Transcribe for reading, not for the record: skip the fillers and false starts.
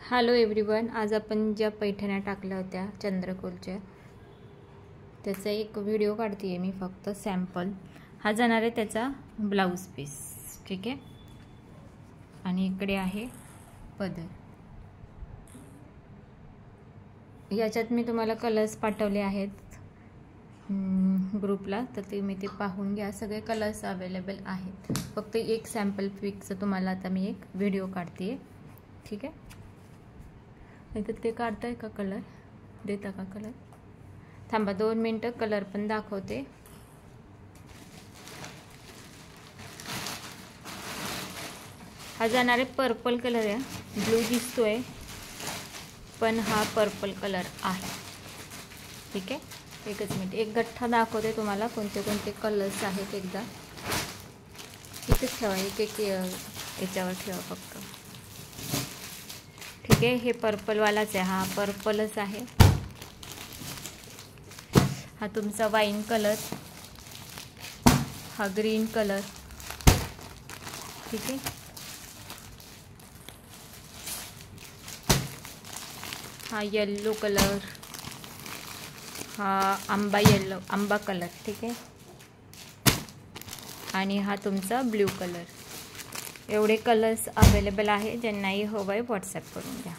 Hello everyone, आज आपण ज्या पैठण्या टाकल्या होत्या चंद्रकोरच्या त्याचा एक व्हिडिओ काढते आहे मी, फक्त सॅम्पल. हा जाणार आहे त्याचा ब्लाउज पीस, ठीक आहे. आणि इकडे आहे पदर. याच्यात मी तुम्हाला कलर्स पाठवले आहेत ग्रुपला, तर ते पाहून घ्या. सगळे कलर्स अवेलेबल आहेत. फक्त एक सॅम्पल पिकचं तुम्हाला आता मी एक व्हिडिओ काढते आहे, ठीक आहे. नाही तर ते काढताय का, कलर देता का? कलर थांबा 2 मिनटं, कलर पण दाखवते. हा जाणार आहे पर्पल कलर आहे. ब्लू दिसतोय पण हा पर्पल कलर आहे, ठीक आहे. एकच मिनिट, एक गठ्ठा दाखवते तुम्हाला कोणते कोणते कलर्स आहेत. एकदा इथेच ठेवा, एक एक याच्यावर ठेवा फक्त, ठीक आहे. हे पर्पलवालाच आहे, हा पर्पलच आहे. हा तुमचा वाईन कलर, हा ग्रीन कलर, ठीक आहे. हा येल्लो कलर, हा आंबा कलर, ठीक आहे. आणि हा तुमचा ब्ल्यू कलर. एवढे कलर्स अवेलेबल आहे. ज्यांनाही हवं आहे व्हॉट्सॲप करून द्या.